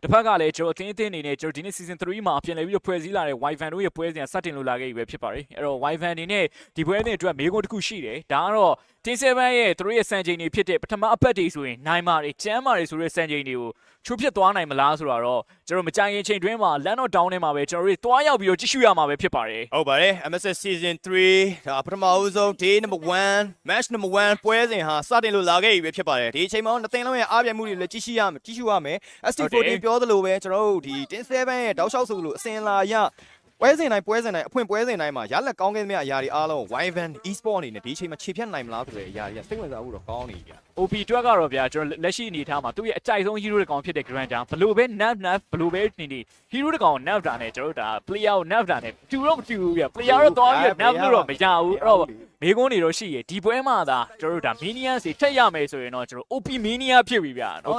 တစ်ဖက်ကလည်းကျွန်တော်အသင်းအနေနဲ့ကျွန်တော်ဒီနေ့ season 3မှာပြန်လည်ပြီးတော့ဖွဲ့စည်းလာတဲ့ Wyvern တို့ရဲ့ပွဲစဉ်စတင်လို့လာခဲ့ပြီပဲဖြစ်ပါတယ်အဲ့တော့ Wyvern အနေနဲ့ဒီပွဲစဉ်အတွက်မေးခွန်းတစ်ခုရှိတယ်ဒါကတော့ Team 7ရဲ့သူတို့ရဲ့စံချိန်တွေဖြစ်တဲ့ပထမအပတ်တွေဆိုရင်နိုင်မာတွေကျမ်းမာတွေဆိုတဲ့စံချိန်တွေကိုချိုးဖြစ်သွားနိုင်မလားဆိုတော့ကျွန်တော်မကြိုင်ခင်ချိန်တွင်းမှာ Land of Down ထဲမှာပဲကျွန်တော်တို့တွားရောက်ပြီးတော့ကြည့်ရှုရမှာပဲဖြစ်ပါတယ်ဟုတ်ပါတယ် MSS season 3ဒါပထမဦးဆုံး day number 1 match number 1ပွဲစဉ်ဟာစတင်လို့လာခဲ့ပြီပဲဖြစ်ပါတယ်ဒီအချိန်မှာနှစ်သင်းလုံးရဲ့အားပြိုင်မှုတွေလည်းကြည့်ရှုရမယ် ST14 ပြောသလိုပဲကျွန်တော်တို့ဒီ Team 7ရဲ့တောက်လျှောက်ဆိုလို့အစင်လာရပွဲစဉ်တိုင်းအဖွင့်ပွဲစဉ်တိုင်းမှာရလက်ကောင်းခဲ့သမျှအရာတွေအားလုံး Wyvern e-sport အနေနဲ့ဒီအချိန်မှာခြေဖြတ်နိုင်မလားဆိုတဲ့အရာတွေကစိတ်ဝင်စားဖို့တော့ကောင်းနေပြီ OP တွက်ကတော့ဗျာကျွန်တော်လက်ရှိအနေထားမှာသူ့ရဲ့အကြိုက်ဆုံး hero တစ်ကောင်ဖြစ်တဲ့ Grander ဘလို့ပဲ nerf ဘလို့ပဲနေ hero တစ်ကောင် nerf တာနဲ့ကျွန်တော်တို့ဒါ player ကို nerf တာနဲ့တူတော့မတူဘူးဗျာ player တော့သွားပြီး nerf လို့တော့မရဘူးအဲ့တော့မေကွန်းနေတော့ရှိရဒီပွဲမှာဒါကျွန်တော်တို့ဒါ minions တွေထက်ရမယ်ဆိုရင်တော့ကျွန်တော် OP mania ဖြစ်ပြီဗျာနော်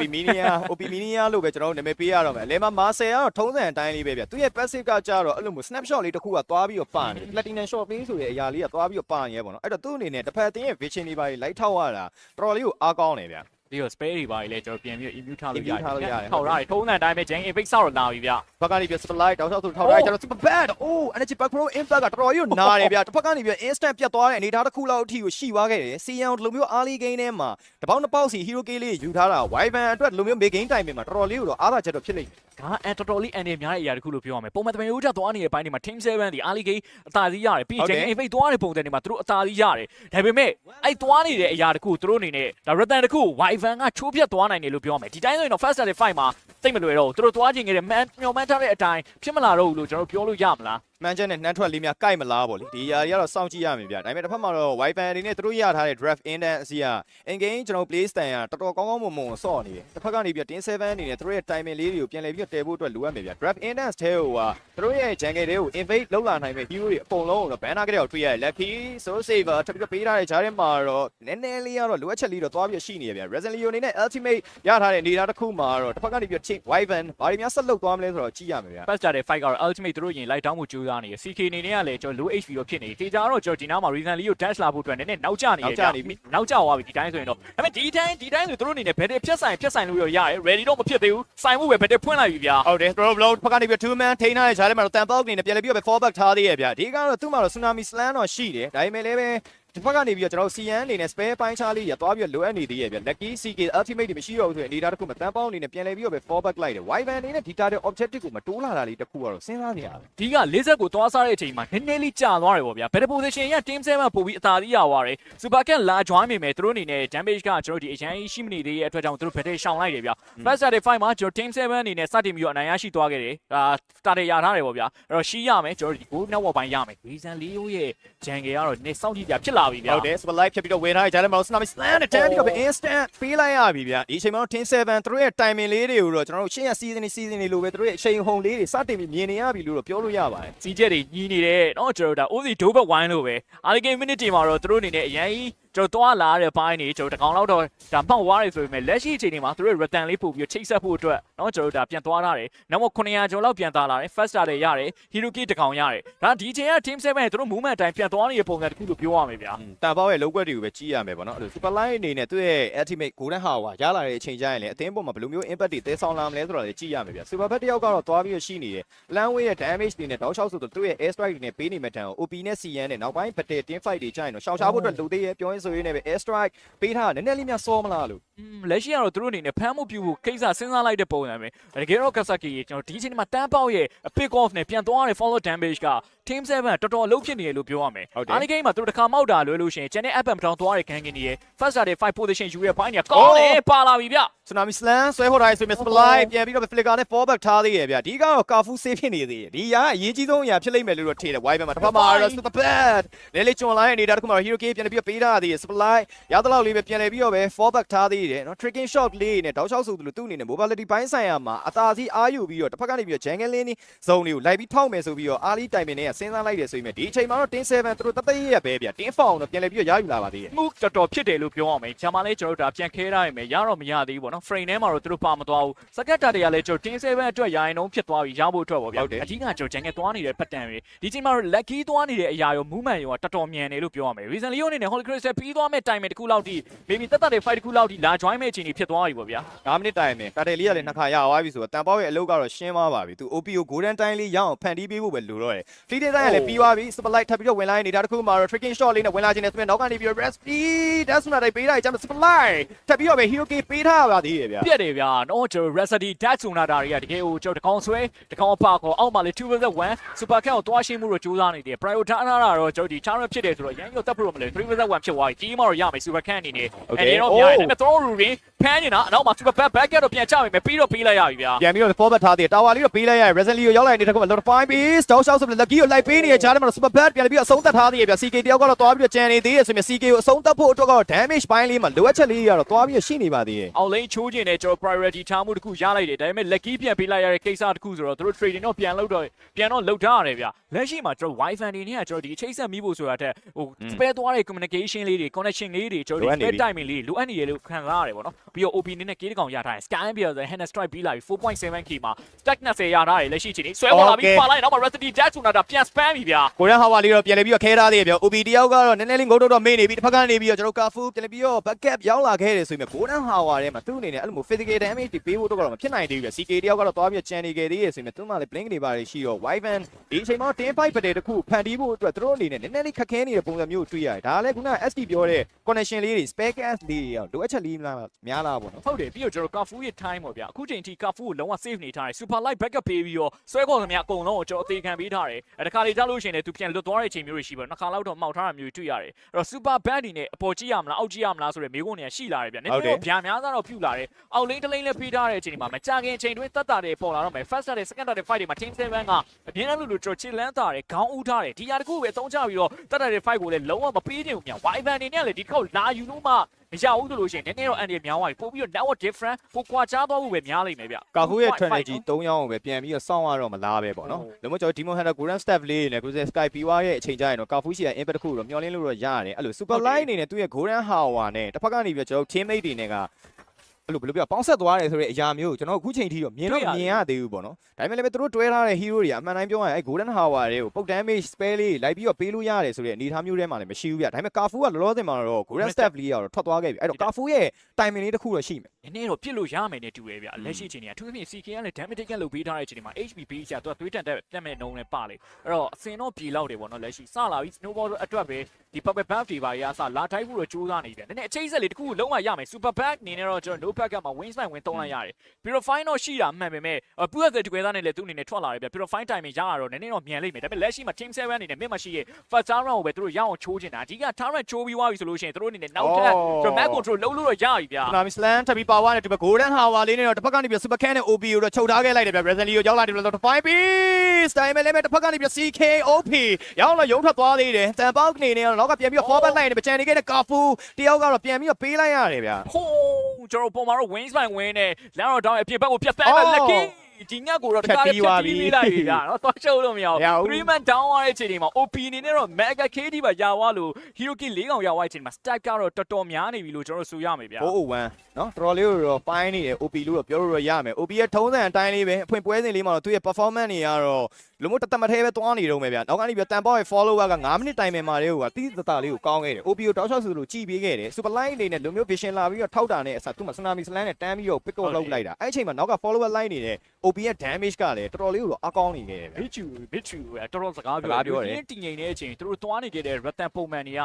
OP mania လို့ပဲကျွန်တော်တို့နာမည်ပေးရတော့မယ်အလဲမှာ Marcel ကတော့ထုံးစံအတိုင်းလေးပဲဗျသူရဲ့ passive ကကြတော့အဲ့လိုမျိုး snapshot လေးတစ်ခုကသွားပြီးတော့ပါနေ platinum shot play ဆိုတဲ့အရာလေးကသွားပြီးတော့ပါနေရပေါ့နော်အဲ့တော့သူ့အနေနဲ့တစ်ဖက်အတင်းရဲ့ vision တွေပါလိုက်ထောက်ရတာတော်တော်လေးကိုအားကောင်းနေဗျပြီးတော့ spare တွေပါလေကျွန်တော်ပြန်ပြီး immune ထားလို့ရတယ်ထောက်ရတယ်ထုံးစံအတိုင်းပဲ Jang Apex ဆောက်တော့လာပြီဗျဘက်ကနေပြီး spotlight တောက်လျှောက်ဆိုထောက်ရတယ်ကျွန်တော် super bad အိုး energy back pro impact ကတော်တော်ကြီးကိုနားတယ်ဗျတစ်ဖက်ကနေပြီး instant ပြတ်သွားတဲ့အနေအထားတစ်ခုလောက်အထိကိုရှိသွားခဲ့တယ်စီယံဒီလိုမျိုး early game ထဲမှာတပေါင်းတစ်ပေါက်စီ hero game လေးယူထားတာ Wyvern အတွက်ဒီလိုမျိုး main game time မှာတော်တော်လေးကိုတော့အားသာချက်တော့ဖြစ်လိမ့်မယ်ဒါတော်တော်လေးအန်နေများတဲ့အရာတခုလို့ပြောရမယ်ပုံမှန်တမန်ရိုးကြသွားနေတဲ့ဘိုင်းတွေမှာ Team 7ဒီ early game အသာစီးရတယ်ပြီး Jang Apex သွားတဲ့ပုံစံတွေမှာသူတို့အသာစီးရတယ်ဒါပေမဲ့အဲ့သွားနေတဲ့အရာတခုသူတို့အနေနဲ့ဒါ Rathan တခု Wyvern ကချိုးပြတ်သွားနိုင်တယ်လို့ပြောရမယ်ဒီတိုင်းဆိုရင်တော့ first fight မှာသိမလွယ်တော့သူတို့သွားခြင်းခဲ့တဲ့ man မျောမှန်းထားတဲ့အတိုင်းဖြစ်မလာတော့ဘူးလို့ကျွန်တော်ပြောလို့ရမလားမှန်ချက်နဲ့နှမ်းထွက်လေးများကြိုက်မလားပေါ့လေဒီຢာတွေကတော့စောင့်ကြည့်ရမယ်ဗျဒါပေမဲ့တစ်ဖက်မှာတော့ Wyvern အနေနဲ့သူတို့ရထားတဲ့ draft index အစီအ in game ကျွန်တော် play style ကတော်တော်ကောင်းကောင်းမွန်မွန်ဆော့နေတယ်တစ်ဖက်ကနေပြီး Team 7အနေနဲ့သူတို့ရဲ့ timing လေးတွေကိုပြန်လည်ပြီးတည်ဖို့အတွက်လိုအပ်မယ်ဗျ draft index ထဲဟိုကသူတို့ရဲ့ jungle တွေကို invade လောက်လာနိုင်မဲ့ hero တွေအကုန်လုံးကိုတော့ banner ကလေးကိုတွေ့ရတယ် lucky soul saver ထပ်ပြီးပေးထားတဲ့ဂျားထဲမှာတော့နည်းနည်းလေးကတော့လိုအပ်ချက်လေးတော့သွားပြီးရှိနေရဗျ Resilio အနေနဲ့ ultimate ရထားတဲ့အနေအထားတစ်ခုမှာတော့တစ်ဖက်ကနေပြီး Team Wyvern ဘာတွေများဆက်လုပ်သွားမလဲဆိုတော့ကြည့်ရမယ်ဗျ first started fight ကတော့ ultimate သူတို့ရင် light down မှုကြိုးစားနေရ CK အနေနဲ့ကလည်းကျွန်တော် low HP တော့ဖြစ်နေတယ်တေချာတော့ကျွန်တော်ဒီနားမှာ reason လေးကို dash လာဖို့အတွက်နည်းနည်းနောက်ကျနေရပြီနောက်ကျသွားပြီဒီတိုင်းဆိုရင်တော့ဒါပေမဲ့ဒီတိုင်းဆိုသူတို့အနေနဲ့ဘယ်တစ်ဖြတ်ဆိုင်လို့ရတယ် ready တော့မဖြစ်သေးဘူးဆိုင်မှုပဲဘယ်တစ်ဖွင့်လိုက်ပြီဗျာဟုတ်တယ် throw blow ဖက်ကနေပြီး two man ထိန်းထားတဲ့ဂျားထဲမှာတော့ Temple အနေနဲ့ပြန်လည်ပြီးတော့ fall back ထားသေးရဲ့ဗျဒီကတော့သူ့မှာတော့ tsunami slam တော့ရှိတယ်ဒါပေမဲ့လည်းပဲဒီဘက်ကနေပြီးတော့ကျွန်တော် CN အနေနဲ့ spare ပိုင်းချားလေးရသွားပြီးတော့လိုအပ်နေသေးရဲ့ဗျ lucky CK ultimate တွေမရှိတော့ဘူးဆိုရင်အနေထားတစ်ခုမှာ Temple အနေနဲ့ပြန်လည်ပြီးတော့ fall back လိုက်တယ် Wyvern အနေနဲ့ဒီ target objective ကိုမတိုးလာတာလေးတစ်ခုကတော့စဉ်းစားနေရတယ်ဒီက40ကိုသွားစားတဲ့အချိန်မှာနည်းနည်းလေးကြာသွားတယ်ပေါ့ဗျာ better position ရ team 7ပို့ပြီးအသာစီးရသွားတယ် super cat လာ join မိမယ်သူတို့အနေနဲ့ damage ကကျွန်တော်ဒီအရန်ရှိမနေသေးတဲ့အတွက်ကြောင့်သူတို့ better ရှောင်လိုက်တယ်ဗျာ first started fight မှာကျွန်တော် team 7အနေနဲ့စတင်ပြီးတော့အနိုင်ရရှိသွားခဲ့တယ်ဒါ starter ရထားတယ်ပေါ့ဗျာအဲ့တော့ရှိရမယ်ကျွန်တော်ဒီ goal network ပိုင်းရမယ် reason လေးရိုးရဲ့ jungle ကတော့နည်းစောင့်ကြည့်ကြဖြစ်လာပြီဗျာဟုတ်တယ် spotlight ဖြတ်ပြီးတော့ဝင်ထားတဲ့ဂျားထဲမှာ tsunami slam နဲ့ tan ပြီးတော့ instant ပေးလိုက်ရပြီဗျာဒီအချိန်မှာတော့ Team 7သူတို့ရဲ့ timing လေးတွေကိုတော့ကျွန်တော်တို့ရှင်းရ season တွေလိုပဲသူတို့ရဲ့အချိန်ဟုန်လေးတွေစတင်ပြီးမြင်နေရပြီလို့တော့ပြောလို့ရပါတယ်စီးချက်တွေညီးနေတယ်เนาะကျွန်တော်တို့ဒါ OC ဒိုးဘက်ဝိုင်းလို့ပဲ early game minute တွေမှာတော့သူတို့အနေနဲ့အရင်ကျွန်တော်သွားလာတဲ့ဘိုင်းနေကျွန်တော်တကောင်လောက်တော့ဒါမှောက်သွားတယ်ဆိုပေမဲ့လက်ရှိအချိန်တွေမှာသူတို့ Rathan လေးပို့ပြီးချိတ်ဆက်ဖို့အတွက်เนาะကျွန်တော်တို့ဒါပြန်သွားထားတယ်နောက်မှ900ကျော်လောက်ပြန်သွားလာတယ် first starter ရတယ် hero key တကောင်ရတယ်ဒါဒီအချိန်က team 7ရဲ့သူတို့ movement အတိုင်းပြန်သွားနေတဲ့ပုံစံတစ်ခုလို့ပြောရမယ်ဗျာတန်ပေါက်ရဲ့လောက်ွက်တွေကိုပဲကြည့်ရမယ်ပေါ့နော်အဲ့လို super line အနေနဲ့သူ့ရဲ့ ultimate golden hour ရလာတဲ့အချိန်ကျရင်လည်းအသင်းပေါ်မှာဘယ်လိုမျိုး impact တွေသဲဆောင်လာမလဲဆိုတော့လည်းကြည့်ရမယ်ဗျာ super bat တယောက်ကတော့သွားပြီးရှိနေတယ် plan way ရဲ့ damage တွေနဲ့တောက်လျှောက်ဆိုတော့သူ့ရဲ့ air strike တွေနဲ့ပေးနေမဲ့တန်ကို OP နဲ့ CN နဲ့နောက်ပိုင်း battle team fight တွေကျရင်တော့ရှောင်ရှားဖို့အတွက်လိုသေးရဲ့ပြောရင်းဆိုရင်းနဲ့ပဲ air strike ပေးထားနည်းနည်းလေးများစောမလားလို့လက်ရှိကတော့သူတို့အနေနဲ့ဖမ်းမှုပြုဖို့ကိစ္စစဉ်းစားလိုက်တဲ့ပုံစံပဲတကယ်တော့ Kasaki ကျွန်တော်ဒီအချိန်မှာတန်းပေါက်ရဲ့ pick off နဲ့ပြန်သွားတဲ့ follow damage က team 7တော်တော်အလုပ်ဖြစ်နေတယ်လို့ပြောရမယ်အားဒီဂိမ်းမှာသူတို့တစ်ခါမောက်တာလွယ်လို့ရှိရင်ကျန်တဲ့ up and down သွားတဲ့ခံကင်းတွေရဲ့ first started 5 position ယူရတဲ့ဘိုင်းတွေကကောင်းတယ်ပါလာပြီဗျ tsunami slam ဆွဲဖို့တိုင်းဆိုရင် spotlight ပြန်ပြီးတော့ flicker နဲ့ fall back ထားသေးရဲ့ဗျဒီကတော့ Kafu save ဖြစ်နေသေးတယ်ဒီကအရေးကြီးဆုံးအရာဖြစ်လိမ့်မယ်လို့တော့ထင်တယ် Wyvern မှာတစ်ဖက်မှာတော့ super bad လဲလေကျွန်းလိုင်းနေတာတခုမှာ hero key ပြန်ပြီးပေးထားသေးရဲ့ spotlight ရသလောက်လေးပဲပြန်လဲပြီးတော့ပဲ fall back ထားသေးတယ်နော် tricking shot လေးနဲ့တောက်လျှောက်ဆိုသူလို့သူ့အနေနဲ့ mobility ဘိုင်းဆိုင်ရာမှာအသာစီးအားယူပြီးတော့တစ်ဖက်ကနေပြီးတော့ jungle lane zone တွေကိုလိုက်ပြီးထောက်မယ်ဆိုပြီးတော့ early timing နဲ့ စဉ်းစားလိုက်တယ်ဆိုရင်ဒီအချိန်မှာတော့တင်း7သူတို့တသက်ရပဲဗျတင်း4အောင်တော့ပြန်လဲပြီးတော့ရယူလာပါသေးတယ် မှုတော်တော်ဖြစ်တယ်လို့ပြောအောင်မယ်ဂျာမန်လေးကျွန်တော်တို့ဒါပြန်ခဲထားရမယ်ရတော့မရသေးဘူးပေါ့နော် frame ထဲမှာတော့သူတို့ပါမသွားဘူးစကတ်တာတွေကလည်းကျွန်တော်တင်း7အတွက်ရိုင်းနှုံးဖြစ်သွားပြီရဖို့အတွက်ပေါ့ဗျာအကြီးကကျွန်တော်ဂျန်ကသွားနေတဲ့ပတ်တန်တွေဒီချိန်မှာတော့ lucky သွားနေတဲ့အရာရော movement ရောတော်တော်မြန်တယ်လို့ပြောရမယ် reason လေးအနေနဲ့ Holy Crystal ပြီးသွားမဲ့ time တစ်ခုလောက်ထိ maybe တက်တဲ့ fight တစ်ခုလောက်ထိလာ join မဲ့အချိန်ကြီးဖြစ်သွားပြီပေါ့ဗျာ9မိနစ်တိုင်မယ်တာတယ်လေးကလည်းနှစ်ခါရသွားပြီဆိုတော့တန်ပေါက်ရဲ့အလုပ်ကတော့ရှင်းသွားပါပြီသူ OPO golden time လေးရအောင်ဖန်တီးပေးဖို့ပဲလိုတော့တယ် fleeting time ကလည်းပြီးသွားပြီ spotlight ထပ်ပြီးတော့ဝင်လာနေတာတစ်ခုမှတော့ tricking shot လေးနဲ့ဝင်လာခြင်းနဲ့ဆိုရင်နောက်ကနေပြီးတော့ recipe ဒါဆိုတော့ပေးလိုက်ကြမှာ spotlight ထပ်ပြီးတော့ပဲ hero key ပေးထားပါသေးတယ်ဗျာပြက်တယ်ဗျာနော်ကျွန်တော် recipe that sonata တွေကတကယ်ကိုကျွန်တော်တကောင်ဆွဲတကောင်အပါခေါ်အောက်မှာလေ 2v1 super cat ကိုတွားရှင်းမှုတော့ကြိုးစားနေတယ် priority ထားတာတော့ကျွန်တော်ဒီ challenge ဖြစ်တယ်ဆိုတော့ရန်ရောတက်ဖို့မလဲ 3v1 ဖြစ်သွားပြီကြီးမှတော့ရမယ် super cat အနေနဲ့အဲဒီတော့ပြရတယ်ဒါပေမဲ့ throw routine ဖမ်းနေတာအနောက်မှာ super back တော့ပြန်ချမယ်မယ်ပြီးတော့ပေးလိုက်ရပြီဗျာပြန်ပြီးတော့ forward ထားသေးတယ် tower လေးတော့ပေးလိုက်ရတယ် recently ကိုရောက်လာနေတဲ့ခုမှ notify base တောက်လျှောက်ဆိုပြီး lucky ကိုလိုက်ပေးနေတဲ့ကြားထဲမှာ super bad ပြန်ပြီးအဆုံးသတ်ထားသေးတယ်ဗျာ CK တယောက်ကတော့သွားပြီးတော့ကြံနေသေးတယ်ဆိုရင် CK ကိုအဆုံးသတ်ဖို့အတွက်ကတော့ damage ပိုင်းလေးမှာလိုအပ်ချက်လေးတွေကတော့သွားပြီးရှိနေပါသေးတယ်အောင်လိန်ချိုးခြင်းနဲ့ကျွန်တော် priority ထားမှုတစ်ခုရလိုက်တယ်ဒါပေမဲ့ lucky ပြန်ပေးလိုက်ရတဲ့ကိစ္စတစ်ခုဆိုတော့သူတို့ trading တော့ပြန်လုပ်ထားရတယ်ဗျာလက်ရှိမှာကျွန်တော် wifi တွေနဲ့ကျွန်တော်ဒီအချိတ်ဆက်မိဖို့ဆိုတာတဲ့ဟို spare သွားတဲ့ communication လေးတွေ connection လေးတွေကျွန်တော်ဒီ spare timing လေးလိုအပ်နေရလို့ခံစားရတယ်ပေါ့နော်ပြီးတော့ OP နဲ့ကေးတကောင်ရထားတယ် sky ပြီးတော့ hand strike ပြီးလာပြီ 4.7k မှာ stack 20ရထားတယ်လက်ရှိချိန်นี้ဆွဲပေါ်လာပြီးပါလိုက်နောက်မှာ recipe dash ဆိုတာပြန် spam ပြီဗျာကိုရန်ဟာဝါလေးတော့ပြန်လဲပြီးတော့ခဲထားသေးတယ်ဗျာ OP တယောက်ကတော့နည်းနည်းလေးငုတ်တော့မေ့နေပြီတစ်ဖက်ကနေပြီးတော့ကျွန်တော်ကာဖူပြန်လဲပြီးတော့ backup ရောက်လာခဲ့တယ်ဆိုရင် golden hour ထဲမှာသူ့အနေနဲ့အဲ့လိုမျိုး physical damage တွေပေးဖို့တော့မဖြစ်နိုင်သေးဘူးဗျာ CK တယောက်ကတော့သွားပြီးတော့ကြံနေခဲ့သေးတယ်ဆိုရင်သူ့မှာလည်း blink တွေပါတယ်ရှိတော့ Wyvern ဒီအချိန်မှာ10 fight ပတ်တယ်တခုဖန်တီးဖို့အတွက်သူတို့အနေနဲ့နည်းနည်းလေးခက်ခဲနေတဲ့ပုံစံမျိုးတွေ့ရတယ်ဒါလည်းခုန SD ပြောတဲ့ connection လေးတွေ spare gas လေးတွေလိုအပ်ချက်လေးများလားပေါ့နော်ဟုတ်တယ်ပြီးတော့ကျွန်တော် Kafu ရဲ့ time ပေါ့ဗျာအခုချိန်ထိ Kafu ကိုလုံးဝ save နေထားတယ် super light backup ပေးပြီးတော့ဆွဲခေါ်သမျှအကုန်လုံးကိုကျွန်တော်အသေးခံပေးထားတယ်အဲတခါလေကြားလို့ရှိရင်လည်းသူပြန်လွတ်သွားတဲ့အချိန်မျိုးတွေရှိပါတော့နှစ်ခါလောက်တော့မှောက်ထားတာမျိုးတွေတွေ့ရတယ်အဲ့တော့ super bad နေနဲ့အပေါ်ကြည့်ရမလားအောက်ကြည့်ရမလားဆိုတဲ့မေးခွန်းတွေကရှိလာတယ်ဗျာနည်းနည်းတော့ဗျာများသားတော့ပြုလာတယ်အောက်လိန်တလိန်လည်းပေးထားတဲ့အချိန်ဒီမှာမကြခင်အချိန်တွင်းတက်တာတွေပေါ်လာတော့မယ် first start နဲ့ second start နဲ့ fight တွေမှာ team 7ကအပြင်းအထန်လို့ကျွန်တော်ချစ်လန်းတာတယ်ခေါင်းဦးထားတယ်ဒီဟာတခုပဲအသုံးချပြီးတော့တက်တာတွေ fight ကိုလည်းလုံးဝမပေးချင်ဘူးဗျာ Wyvern အနေနဲ့လည်းဒီတစ်ခေါက်လာယူလို့မှမရဘူးဆိုလို့ရှိရင်နည်းနည်းတော့အန်ဒီများသွားပြီပို့ပြီးတော့ network different ပိုကွာခြားသွားဖို့ပဲများလိမ့်မယ်ဗျကာဖူရဲ့ strategy 3ရောင်းကိုပဲပြန်ပြီးတော့စောင့်ရတော့မလားပဲပေါ့နော်လုံးဝကျွန်တော် Demon Hunter Golden Staff လေးနဲ့ Cruiser Sky ပြီးသွားရဲ့အချိန်ကျရင်တော့ကာဖူရှိတဲ့ impact တစ်ခုတော့မျောလင်းလို့တော့ရတယ်အဲ့လို super line အနေနဲ့သူ့ရဲ့ Golden Hour နဲ့တစ်ဖက်ကနေပြီးတော့ကျွန်တော် teammate တွေနဲ့ကအဲ့လိုဘယ်လိုပြောပေါင်းဆက်သွားတယ်ဆိုတဲ့အရာမျိုးကျွန်တော်အခုချိန်ထိတော့မြင်တော့မြင်ရသေးဘူးပေါ့နော်ဒါပေမဲ့လည်းသူတို့တွဲထားတဲ့ hero တွေကအမှန်တိုင်းပြောရရင်အဲ့ Golden Hour တွေကိုပုတ် damage spell လေးလိုက်ပြီးတော့ပေးလို့ရတယ်ဆိုတဲ့အနေအထားမျိုးထဲမှာလည်းမရှိဘူးဗျဒါပေမဲ့ Kafu ကလောလောဆယ်မှာတော့ Golden Staff လေးကတော့ထွက်သွားခဲ့ပြီအဲ့တော့ Kafu ရဲ့ timing လေးတစ်ခုတော့ရှိမယ်နည်းနည်းတော့ပြစ်လို့ရမယ်နဲ့တူတယ်ဗျလက်ရှိချိန်ကြီးကသူသဖြင့် CK ကလည်း damage တက်လုပ်ပေးထားတဲ့အချိန်မှာ HP ပေးချာသူကသွေးတန်တက်မဲ့နှုံးနဲ့ပါလေအဲ့တော့အစင်တော့ပြေလောက်တယ်ပေါ့နော်လက်ရှိစလာပြီး snowball အတွက်ပဲဒီ purple buff တွေပါရအစလာတိုင်းဖို့တော့ကြိုးစားနေတယ်နည်းနည်းအချိတ်ဆက်လေးတစ်ခုလုံးဝရမယ် super back အနေနဲ့တော့ကျွန်တော် no back ကမှာ wings line ဝင်သုံးလိုက်ရတယ်ပြီးတော့ fine တော့ရှိတာမှန်ပေမဲ့ PUBG together နဲ့လည်းသူ့အနေနဲ့ထွက်လာတယ်ဗျပြီးတော့ fine timing ရတာတော့နည်းနည်းတော့မြန်လိမ့်မယ်ဒါပေမဲ့လက်ရှိမှာ team 7အနေနဲ့မြင့်မရှိရဲ့ first round ကိုပဲသူတို့ရအောင်ချိုးချင်တာအကြီးက turret ချိုးပြီးသွားပြီဆိုလို့ရှိရင်သူတို့အနေနဲ့နောက်ထပ်ကျွန်တော် map control လုံးလို့တော့ရပြီဗျ Tsunami Slam ထပ်ပြီးပါဝါနဲ့ဒီဘက် Golden Hour လေးနဲ့တော့တစ်ဖက်ကနေပြီး Super Can နဲ့ OP ကိုတော့ချုပ်ထားခဲ့လိုက်တယ်ဗျ Recently ကိုရောက်လာတယ်လို့တော့ 5 piece တိုင်းမဲ့လည်းတစ်ဖက်ကနေပြီး CK OP ရောက်လာရုံထွက်သွားသေးတယ်တန်ပေါက်နေနေတော့နောက်ကပြန်ပြီး forward line နဲ့ပချန်နေခဲ့တဲ့ Kafu တယောက်ကတော့ပြန်ပြီးပေးလိုက်ရတယ်ဗျဟိုးကျွန်တော်ပုံမှာတော့ wings line ဝင်နေလမ်းတော့တောင်းအပြင်ဘက်ကိုပြတ်ပန်းမဲ့ lucky ဒီညကိုတော့တကားဖြတ်ပြီးပေးလိုက်ပြီဗျာနော်သွားရှုပ်လို့မရဘူး 3 man down ရတဲ့အချိန်ဒီမှာ OP အနေနဲ့တော့ mega KD ပါရသွားလို့ hero key 4កောင်ရသွားတဲ့အချိန်မှာ stack ကတော့တော်တော်များနေပြီလို့ကျွန်တော်ဆိုရမယ်ဗျာ001နော်တော်တော်လေးတော့ပိုင်းနေတယ် OP လို့တော့ပြောလို့ရမယ် OP ရဲ့ထုံးစံအတိုင်းလေးပဲအဖွင့်ပွဲစဉ်လေးမှာတော့သူ့ရဲ့ performance တွေကတော့လုံးဝတသက်မထဲပဲသွားနေတော့မယ်ဗျာနောက်ကနေပြီးတန်ပေါက်ရဲ့ follower က9မိနစ်တိုင်မှာလေးကိုတိတိတလေးကိုကောင်းခဲ့တယ် OP ကိုတောက်လျှောက်ဆိုလို့ကြည်ပေးခဲ့တယ် super line လေးနဲ့လူမျိုး vision လာပြီးတော့ထောက်တာနဲ့အစားသူ့မှာ tsunami slam နဲ့တန်းပြီးတော့ pick up လုပ်လိုက်တာအဲ့အချိန်မှာနောက်က follower line နေတဲ့ OP ရဲ့ damage ကလည်းတော်တော်လေးကိုတော့အကောင်းနေခဲ့တယ်ဗျဘစ်ချူတော်တော်စကားပြောတယ်တည်ငြိမ်နေတဲ့အချိန်သူတို့သွားနေခဲ့တဲ့ Rattan ပုံမှန်တွေက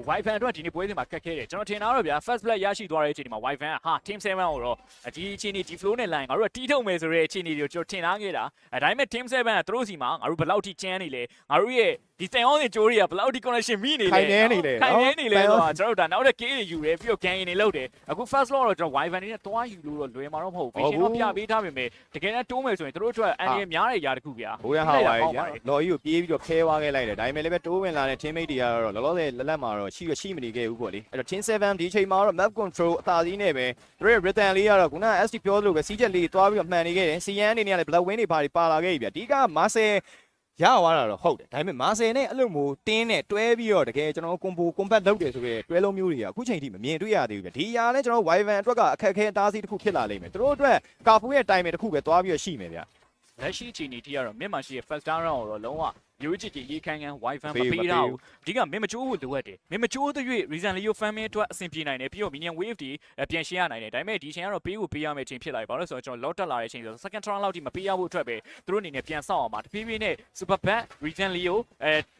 Wyvern အတွက်ဒီနေ့ပွဲစဉ်မှာကတ်ခဲ့တယ်ကျွန်တော်ထင်တာတော့ဗျာ first blood ရရှိသွားတဲ့အချိန်ဒီမှာ Wyvern ဟာ team 7ကိုတော့ဒီအချိန်ဒီ flow နဲ့ line ငါတို့ကတီးထုတ်မယ်ဆိုတဲ့အချိန်တွေကိုကျွန်တော်ထင်ထားခဲ့တာဒါပေမဲ့ team 7ကသူတို့စီမှာငါတို့ဘယ်လောက်ထိကျန်းနေလဲငါတို့ရဲ့ဒီတိုင်အောင်ရဲ့ကြိုးတွေကဘယ်လောက်ထိ connection မိနေလဲခိုင်နေနေလေဆိုတာကျွန်တော်တို့ဒါနောက်တဲ့ case တွေယူတယ်ပြီးတော့ gain တွေလုပ်တယ်အခု first law တော့ကျွန်တော် Wyvern တွေနဲ့သွားယူလို့တော့လွယ်မှာတော့မဟုတ်ဘူး vision တော့ပြပေးထားပေမဲ့တကယ်တမ်းတိုးမယ်ဆိုရင်သူတို့အတွက်အန်ဒီများတဲ့အရာတခုဗျာဘိုးရဟာပါဗျာလော်ကြီးကိုပြေးပြီးတော့ခဲသွားခဲ့လိုက်တယ်ဒါပေမဲ့လည်းပဲတိုးဝင်လာတဲ့ teammate တွေကတော့လောလောဆယ်လက်မှာတော့ရှိမနေခဲ့ဘူးပေါ့လေအဲ့တော့ team 7ဒီချိန်မှာတော့ map control အသာစီးနဲ့ပဲသူတို့ရဲ့ Rattan လေးကတော့ခုနက SD ပြောသလိုပဲစီးချက်လေးသွားပြီးတော့မှန်နေခဲ့တယ် CN အနေနဲ့လည်း black wing တွေပါလာခဲ့ပြီဗျာဒီကမာဆယ် ရသွားတာတော့ဟုတ်တယ်ဒါပေမဲ့မာဆယ်နဲ့အဲ့လိုမျိုးတင်းနဲ့တွဲပြီးတော့တကယ်ကျွန်တော်ကွန်ဘတ်လုပ်တယ်ဆိုရဲတွဲလုံးမျိုးတွေကအခုချိန်ထိမမြင်တွေ့ရသေးဘူးဗျဒီຢာလည်းကျွန်တော် Wyvern အတွက်ကအခက်အခဲအတားအဆီးတစ်ခုဖြစ်လာလိမ့်မယ်သူတို့အတွက်ကာဖူရဲ့တိုင်ပင်တစ်ခုပဲသွားပြီးတော့ရှိမယ်ဗျ လက်ရှိအချိန်ကြီးကတော့မြင့်မရှိရဲ့ first down round ကိုတော့လုံးဝရိုးချစ်ကြီးရေးခန်းခန်း Wi-Fi မပေးတော့ဘူးအဓိကမင်းမချိုးဖို့လိုအပ်တယ်မင်းမချိုးတဲ့၍ reason လေးကို fan မင်းအတွက်အဆင်ပြေနိုင်တယ်ပြီးတော့ minion wave တွေပြန်ရှင်းရနိုင်တယ်ဒါပေမဲ့ဒီအချိန်ကတော့ပေးဖို့ပေးရမယ့်အချိန်ဖြစ်လာပြီဘာလို့လဲဆိုတော့ကျွန်တော် lot တက်လာတဲ့အချိန်ဆို second round လောက်ထိမပေးရဖို့အတွက်ပဲသူတို့အနေနဲ့ပြန်ဆောက်အောင်ပါတဖြည်းဖြည်းနဲ့ super bat reason လေးကို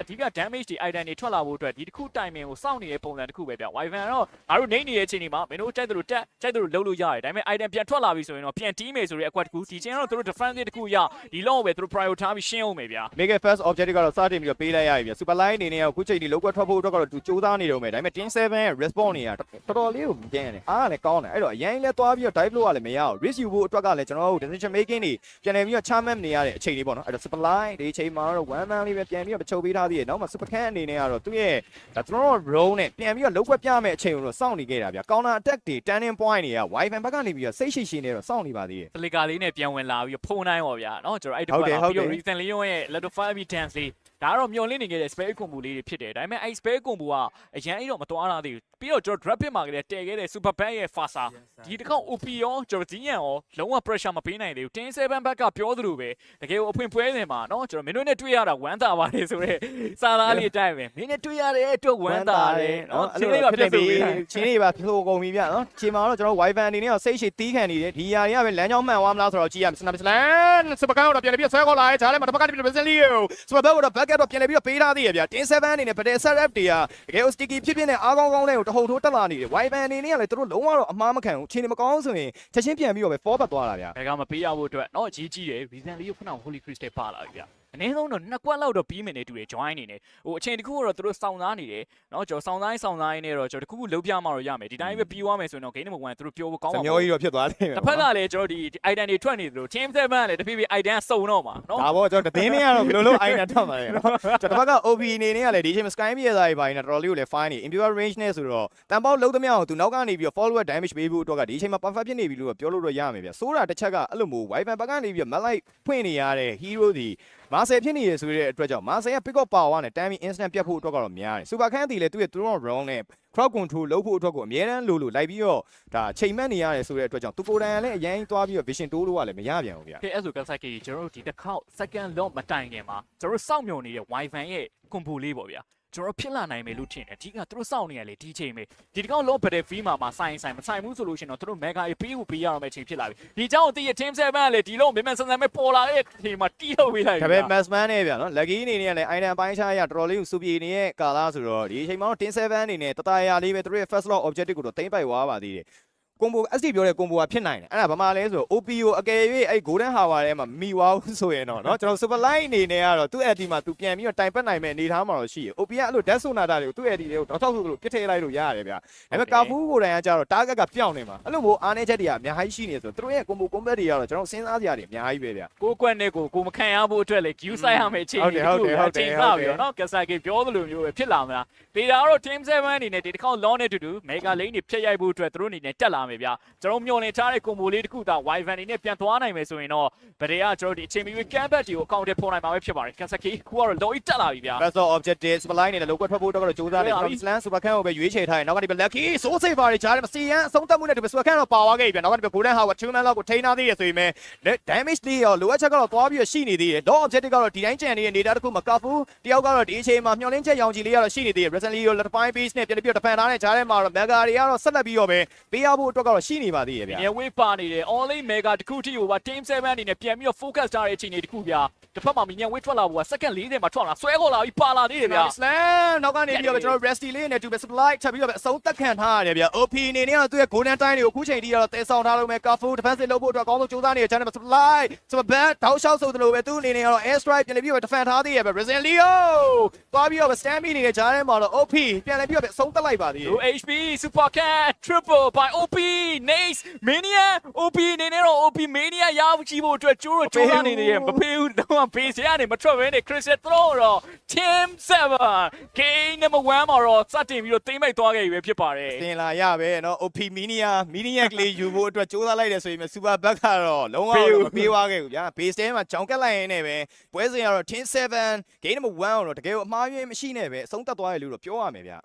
အဓိက damage တွေ item တွေထွက်လာဖို့အတွက်ဒီတစ်ခု timing ကိုစောင့်နေတဲ့ပုံစံတစ်ခုပဲဗျ Wi-Fi ကတော့ငါတို့နေနေတဲ့အချိန်ဒီမှာမင်းတို့ကြိုက်တယ်လို့တက်ကြိုက်တယ်လို့လုပ်လို့ရတယ်ဒါပေမဲ့ item ပြန်ထွက်လာပြီဆိုရင်တော့ပြန်တီးမယ်ဆိုတဲ့အကွက်တစ်ခုဒီချိန်ကတော့သူတို့ defense တစ်ခုရဒီလောက်ပဲသူတို့ priority ထားပြီးရှင်းအောင်မယ်ဗျ Mega first objective ကတော့စတင်ပြီးတော့ပေးလိုက်ရပြီဗျ super line အနေနဲ့အခုချိန်ဒီလောက်ကွက်ထွက်ဖို့အတွက်ကတော့သူစူးစမ်းနေတော့မယ်ဒါပေမဲ့ team 7ရဲ့ response တွေကတော်တော်လေးကိုမကျန်တယ်အားကလည်းကောင်းတယ်အဲ့တော့အရင်လဲသွားပြီးတော့ dive လုပ်ရလည်းမရအောင် risk ယူဖို့အတွက်ကလည်းကျွန်တော်တို့ decision making တွေပြန်လည်ပြီးတော့ charm နေရတဲ့အချိန်လေးပေါ့နော်အဲ့တော့ super line ဒီအချိန်မှာတော့ one man လေးပဲပြန်ပြီးတော့ချုပ်ပေးထားသေးတယ်နောက်မှ super can အနေနဲ့ကတော့သူ့ရဲ့ဒါကျွန်တော်တို့ roll နဲ့ပြန်ပြီးတော့လောက်ကွက်ပြမယ့်အချိန်ကိုတော့စောင့်နေခဲ့တာဗျ counter attack တွေ turning point တွေက Wi-Fi ဘက်ကနေပြီးတော့စိတ်ရှိရှိနေတော့စောင့်နေပါသေးတယ် စလီကာလေးနဲ့ပြန်ဝင်လာပြီးဖုန်းတိုင်းပေါ့ဗျာเนาะကျွန်တော်အဲ့ဒီကွာပြီးတော့ reason လေးရဲ့ level 5 dance လေးဒါကတော့မျောလင့်နေခဲ့တဲ့ spare combo လေးတွေဖြစ်တယ်ဒါပေမဲ့အဲ့ spare combo ကအရန်အဲ့တော့မတော်အားသေးဘူးပြီးတော့ကျွန်တော် drop pit မှာကလေးတည်ခဲ့တဲ့ super bad ရဲ့ fasa ဒီတစ်ခေါက် OP ရောကျွန်တော်ဇီးရန်ရောလုံးဝ pressure မပေးနိုင်သေးဘူး10 7 back ကပြောသလိုပဲတကယ်ကိုအဖွင့်ပွဲနေမှာเนาะကျွန်တော်မင်းတို့နဲ့တွေ့ရတာဝမ်းသာပါတယ်ဆိုတော့စာသားလေးအတိုင်းပဲမင်းနဲ့တွေ့ရတဲ့အတွက်ဝမ်းသာတယ်เนาะချင်းလေးပါဖြစ်ပြီချင်းလေးပါဖြိုးကုန်ပြီဗျเนาะချိန်မှာတော့ကျွန်တော် Wi-Fi အနေနဲ့တော့စိတ်ရှိတီးခံနေတယ်ဒီຢာတွေကပဲလမ်းကြောင်းမှန်သွားမလားဆိုတော့ကြည့်ရမယ်စနပ်စလန် super can တော့ပြန်ပြီးဆွဲခေါ်လာတယ်ဂျားလည်းမတစ်ဖက်ကနေပြီး Vincent Leo super bad တော့ back တော့ပြန်ပြီးပေးထားသေးရဗျ10 7အနေနဲ့ဗတဲ့ setup တွေကတကယ် sticky ဖြစ်ဖြစ်နဲ့အားကောင်းကောင်းလေးကိုတဟုန်ထိုးတက်လာနေတယ် Wi-Fi အနေနဲ့ကလည်းတို့လုံးဝတော့အမှားမခံဘူးချိန်နေမကောင်းဆိုရင်ချက်ချင်းပြန်ပြီးတော့ပဲ forward သွားတာဗျ ဘယ်ကမပေးရဖို့အတွက်เนาะကြီးကြီးတယ် reason လေးကိုခုနက holy crystal ပါလာပြီဗျအနည်းဆုံးတော့နှစ်ကွက်လောက်တော့ပြီးမယ်နေတူတယ် join အနေနဲ့ဟိုအချိန်တစ်ခုတော့သူတို့စောင့်သားနေတယ်เนาะကျွန်တော်စောင့်သားနေတော့ကျွန်တော်တစ်ခုခုလုံးပြမှတော့ရမယ်ဒီတိုင်းပဲပြီးသွားမယ်ဆိုရင်တော့ game number 1သူတို့ပြောဖို့ကောင်းပါဘူးမျိုးကြီးတော့ဖြစ်သွားတယ်တစ်ဖက်ကလည်းကျွန်တော်ဒီ item တွေထွက်နေသလို team 7ကလည်းတဖြည်းဖြည်း item စုံတော့မှာเนาะဒါပေါ့ကျွန်တော်သတင်းတွေကတော့ဘယ်လိုလုပ် item ထွက်မှာလဲเนาะကျွန်တော်တစ်ဖက်က OP အနေနဲ့ကလည်းဒီအချိန်မှာ sky မြေသားတွေပိုင်းနဲ့တော်တော်လေးကိုလည်း fine နေ imperial range နဲ့ဆိုတော့တန်ပေါက်လုံးသမျှကိုသူနောက်ကနေပြီးတော့ follower damage ပေးဖို့အတွက်ကဒီအချိန်မှာ perfect ဖြစ်နေပြီလို့ပြောလို့တော့ရမယ်ဗျဆိုတာတစ်ချက်ကအဲ့လိုမျိုး Wi-Fi ဘက်ကနေပြီးတော့ map light ဖွင့်နေရတဲ့ hero ဒီမာဆယ်ဖြစ်နေရဆိုတဲ့အတွက်ကြောင့်မာဆယ်က pick up power နဲ့ timing instant ပြတ်ဖို့အတွက်ကတော့များတယ် super can တီလည်းသူ့ရဲ့ throw round နဲ့ crowd control လုပ်ဖို့အတွက်ကိုအများတန်းလိုလိုက်ပြီးတော့ဒါချိန်မှတ်နေရတယ်ဆိုတဲ့အတွက်ကြောင့်သူကိုယ်တိုင်လည်းအရင်သွားပြီးတော့ vision တိုးလို့ကလည်းမရပြန်ဘူးဗျ ကဲအဲ့ဆိုကစားကေကျွန်တော်တို့ဒီတစ်ခေါက် second lot မတိုင်ခင်မှာကျွန်တော်တို့စောင့်မျှော်နေတဲ့ Wi-Fi ရဲ့ combo လေးပေါ့ဗျာကျွန်တော်ဖြစ်လာနိုင်မယ်လို့ထင်တယ်အဓိကသူတို့စောင့်နေရလေဒီချိန်ပဲဒီတစ်ခေါက် lot battlefield မှာဆိုင်မဆိုင်ဘူးဆိုလို့ရှိရင်တော့သူတို့ mega ရေးပေးဖို့ပေးရတော့မယ့်အချိန်ဖြစ်လာပြီဒီကြောင့်အတိရဲ့ team 7ကလည်းဒီလုံးမြန်ဆန်ဆန်ပဲပေါ်လာတဲ့အချိန်မှာတီးထုတ်ပေးလိုက်ပြီဒါပေမဲ့ Massman နဲ့ဗျာနော် lucky အနေနဲ့လည်း item ပိုင်းခြားရတော်တော်လေးကိုစူပြေနေတဲ့ကာလာဆိုတော့ဒီအချိန်မှာတော့ team 7အနေနဲ့တတရာလေးပဲသူတို့ရဲ့ first lot objective ကိုတော့တိမ့်ပိုက်သွားပါသေးတယ်combo SD ပြောတဲ့ combo ကဖြစ်နိုင်တယ်အဲ့ဒါဘာမှလဲဆိုတော့ OP ကိုအကယ်၍အဲ့ golden hour ထဲမှာမိသွားဘူးဆိုရင်တော့เนาะကျွန်တော် super line အနေနဲ့ကတော့သူ့ AD မှာသူပြန်ပြီးတော့တိုင်ပတ်နိုင်မဲ့အနေထားမှာတော့ရှိရ OP ကအဲ့လို death sonata တွေကိုသူ့ AD တွေကိုတော့ထောက်ဆိုလို့ပြစ်ထည့်လိုက်လို့ရတယ်ဗျာဒါပေမဲ့ကာဖူးကိုယ်တိုင်ကကျတော့ target ကပြောင်းနေမှာအဲ့လိုမျိုးအားနေချက်တွေကအများကြီးရှိနေဆိုတော့သူတို့ရဲ့ combo combat တွေကတော့ကျွန်တော်စဉ်းစားစရာတွေအများကြီးပဲဗျာကိုကွက်နဲ့ကိုမခံရဖို့အတွက်လေ queue ဆိုင်ရမယ့်အချိန်ကြီးဟုတ်တယ်စပြီးတော့เนาะကစားကေပြောသလိုမျိုးပဲဖြစ်လာမလားဒေတာကတော့ team 7အနေနဲ့ဒီတစ်ခေါက် long နဲ့တူတူ mega lane တွေဖျက်ရိုက်ဖို့အတွက်သူတို့အနေနဲ့တက်လာမယ်ဗျာကျွန်တော်မျှော်လင့်ထားတဲ့ combo လေးတစ်ခုသာ Wi-Fi နေနဲ့ပြန်သွားနိုင်မယ်ဆိုရင်တော့ဗရေကကျွန်တော်ဒီအချိန်မီ canvas တွေကို account ထဲပေါ်နိုင်မှာပဲဖြစ်ပါတယ် Kasaki ခုကတော့ low တက်လာပြီဗျာ first objective super line နဲ့လောကွက်ထွက်ဖို့တော့ကြိုးစားတယ်ကျွန်တော် slam super can ကိုပဲရွေးချယ်ထားတယ်နောက်ကနေ lucky so safe ပါတွေကြားတယ်မစီရန်အဆုံးသတ်မှုနဲ့ဒီ super can တော့ပါသွားခဲ့ပြီဗျာနောက်ကနေ golden hour 2 man လောက်ကိုထိန်းထားသေးရဆိုရင်ပဲ damage တွေရောလိုအပ်ချက်ကတော့သွားပြီးရရှိနေသေးတယ် low objective ကတော့ဒီတိုင်းကျန်နေတဲ့ data တစ်ခုမကဘူးတယောက်ကတော့ဒီအချိန်မှာမျှော်လင့်ချက်ရောင်ကြီးလေးကတော့ရှိနေသေးတယ် recently ကို left point base နဲ့ပြန်ပြီးတော့ defend ထားတဲ့ကြားထဲမှာတော့ mega တွေကတော့ဆက်လက်ပြီးတော့ပဲပေးရဖို့အတွက်ကတော့ရှိနေပါသေးတယ်ဗျာ wave ပါနေတယ် only mega တခုထိကိုပါ team 7အနေနဲ့ပြန်ပြီးတော့ focus ထားတဲ့အချိန်တွေတခုဗျာတစ်ဖက်မှာ minion wave ထွက်လာဖို့က second 40မှာထွက်လာဆွဲခေါ်လာပြီးပါလာသေးတယ်ဗျာ slam နောက်ကနေပြီးတော့ကျွန်တော် resty လေးနဲ့ to be supply ချက်ပြီးတော့အဆုံးသက်ခံထားရတယ်ဗျာ OP အနေနဲ့ကတော့သူ့ရဲ့ golden time တွေကိုအခုချိန်ထိကတော့တဲဆောင်ထားလို့မဲ့ Kafu defensive လုပ်ဖို့အတွက်အကောင်းဆုံးကြိုးစားနေတဲ့ channel supply ဆိုတော့ bad တောက်လျှောက်ဆိုသလိုပဲသူ့အနေနဲ့ကတော့ air strike ပြန်ပြီးတော့ defend ထားသေးရပဲ Resident Leo သွားပြီးတော့ stand နေတဲ့ကြားထဲမှာတော့ OP ပြန်ပြီးတော့အဆုံးသက်လိုက်ပါသေးတယ် HP super cat triple by OP Nace Mania OP အနေနဲ့တော့ OP Mania ရအောင်ကြည့်ဖို့အတွက်ကျိုးတော့ကျိုးသားနေနေရမပေးဘူးတော့ base ရနေမထွက်ဘဲနဲ့ Crystal Throw တော့ Team 7 Game number 1မှာတော့စတင်ပြီးတော့တိမ့်မိတ်သွားခဲ့ပြီပဲဖြစ်ပါတယ် တင်လာရပဲเนาะ OP Mania ကလေးယူဖို့အတွက်စူးစမ်းလိုက်တယ်ဆိုရင် Super Bug ကတော့လုံးဝမပေးသွားခဲ့ဘူးဗျာ base ထဲမှာကြောင်ကက်လိုက်ရင်းနဲ့ပဲပွဲစဉ်ကတော့ Team 7 Game number 1ကိုတော့တကယ်ကိုအမှားယွင်းမရှိနဲ့ပဲအဆုံးသတ်သွားရလို့တော့ပြောရမယ်ဗျာ